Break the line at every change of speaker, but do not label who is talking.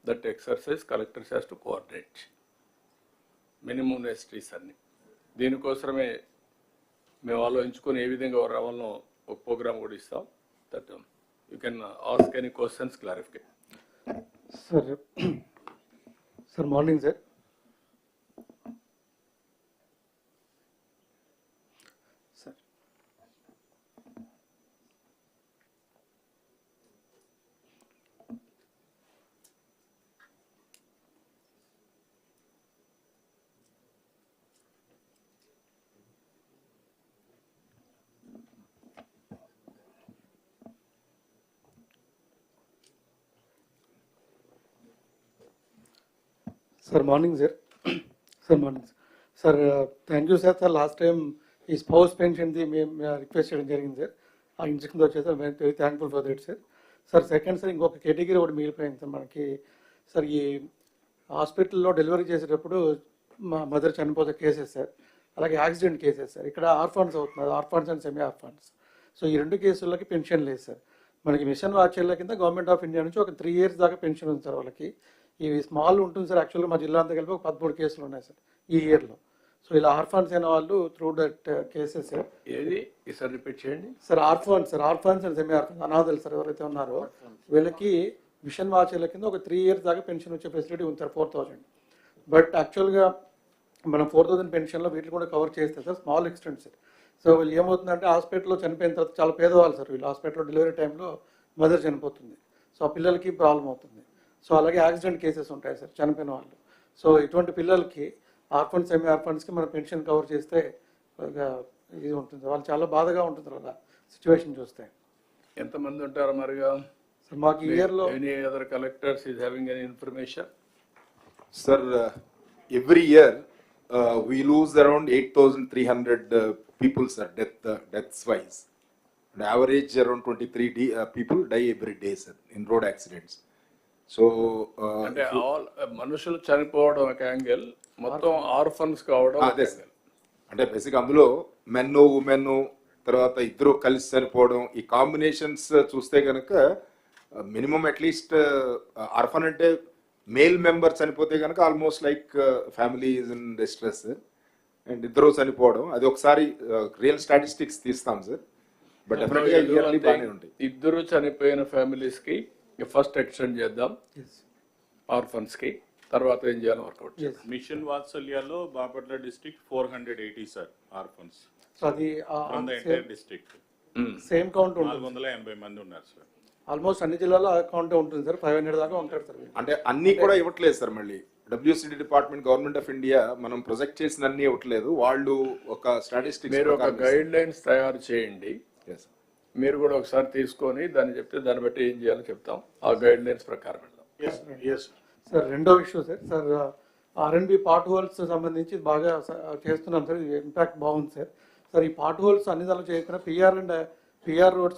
That exercise collectors has to coordinate minimum నెసిటీస్ అన్ని. దీనికోసమే మేము ఆలోచించుకొని ఏ విధంగా రావాలనో ఒక ప్రోగ్రామ్ కూడా ఇస్తాం. That you can ask any questions clarify.
Sir morning sir. Sir morning sir. Sir morning sir. Thank you sir. Sir last time ఈ spouse పెన్షన్ది మేము రిక్వెస్ట్ చేయడం జరిగింది సార్. ఆ ఇన్స్ట్రక్షన్తో వచ్చేసారు. మేము very thankful for that sir. Sir second sir ఇంకొక category ఒకటి మిగిలిపోయింది సార్ మనకి. సార్ ఈ హాస్పిటల్లో డెలివరీ చేసేటప్పుడు మా మదర్ చనిపోతే కేసెస్ సార్, అలాగే యాక్సిడెంట్ కేసెస్ సార్. ఇక్కడ ఆర్ఫాన్స్ అవుతున్నారు, orphans and semi orphans. So ఈ రెండు కేసులకి పెన్షన్ లేదు సార్. మనకి మిషన్ వాత్సల్య కింద గవర్నమెంట్ ఆఫ్ ఇండియా నుంచి ఒక 3 years దాకా పెన్షన్ ఉంది సార్ వాళ్ళకి. ఇవి స్మాల్ ఉంటుంది సార్. యాక్చువల్గా మా జిల్లా అంతా కలిపి ఒక 13 కేసులు ఉన్నాయి సార్ ఈ ఇయర్లో. సో ఇలా ఆర్ఫాన్స్ అయిన వాళ్ళు త్రూ దట్ కేసెస్ సార్.
ఏది ఈసారి రిపీట్ చేయండి
sir. Orphans sir, orphans and semi orphans అనాథలు సార్ ఎవరైతే ఉన్నారో వీళ్ళకి మిషన్ వాత్సల్య కింద ఒక 3 years దాకా పెన్షన్ వచ్చే ఫెసిలిటీ ఉంది సార్ 4000. బట్ యాక్చువల్గా మనం 4000 పెన్షన్లో వీటిని కూడా కవర్ చేస్తే sir small extent sir. So వీళ్ళు ఏమవుతుందంటే హాస్పిటల్లో చనిపోయిన తర్వాత చాలా పేదవాళ్ళు సార్ వీళ్ళు. హాస్పిటల్లో డెలివరీ టైంలో మదర్ చనిపోతుంది, సో ఆ పిల్లలకి ప్రాబ్లం అవుతుంది. సో అలాగే యాక్సిడెంట్ కేసెస్ ఉంటాయి సార్ చనిపోయిన వాళ్ళు. సో ఇటువంటి పిల్లలకి ఆర్ఫన్స్ సెమీ ఆర్ఫన్స్కి మనం పెన్షన్ కవర్ చేస్తే ఇది ఉంటుంది. వాళ్ళు చాలా బాధగా ఉంటుంది వాళ్ళ సిచ్యువేషన్ చూస్తే.
ఎంతమంది ఉంటారు మరిగా
సార్ మాకు ఈ ఇయర్లో
any other collectors is having any information?
Sir, every year we lose around 8,300 people, sir, deaths wise. On average, around 23 people die every day, sir, in road accidents. So,
అంటే all మనుషులు చనిపోవడం ఒక angle, మొత్తం orphans కావడం ఒక angle.
అంటే basic అందులో men women తర్వాత ఇద్దరు కలిసి చనిపోవడం, ఈ కాంబినేషన్స్ చూస్తే కనుక మినిమం అట్లీస్ట్ ఆర్ఫన్ అంటే మేల్ మెంబర్ చనిపోతే కనుక almost like family is in distress. And ఇద్దరు చనిపోవడం అది ఒకసారి రియల్ స్టాటిస్టిక్స్ తీస్తాం సార్. బట్ డెఫినెట్గా ఇయర్లీ బాగానే ఉంటాయి.
ఇద్దరు చనిపోయిన ఫ్యామిలీస్ కి ఫస్ట్ ఎక్స్టెండ్ చేద్దాం ఆర్ఫన్స్ కి, తర్వాత ఏం చేయాలి వర్కౌట్ చేద్దాం.
మిషన్ వాత్సల్యాలో బాపట్ల డిస్ట్రిక్ట్ 480 సార్ ఆర్ఫన్స్
అది
from the entire district.
Same count ఉంటుంది.
480 మంది ఉన్నారు సార్.
ఆల్మోస్ట్ అన్ని జిల్లాలో అకౌంట్ ఉంటుంది సార్. 500 దాకా ఉంటారు సార్.
అంటే అన్ని కూడా ఇవ్వట్లేదు సార్. మళ్ళీ WCD department government of India మనం ప్రొజెక్ట్ చేసిన అన్ని ఇవ్వట్లేదు. వాళ్ళు ఒక స్టాటిస్టిక్స్
మీరు ఒక గైడ్ లైన్స్ తయారు చేయండి. మీరు కూడా ఒకసారి తీసుకొని దాన్ని చెప్తే దాన్ని బట్టి ఏం చేయాలో చెప్తాం. ఆ గైడ్ లైన్స్ ప్రకారం వెళ్దాం.
సార్ రెండో విషయం sir. Sir R&B part holes సంబంధించి బాగా చేస్తున్నాం సార్. ఇంపాక్ట్ బాగుంది సార్. సార్ ఈ పార్ట్ హోల్స్ అన్ని దానిలో చేయకుండా PR రోడ్స్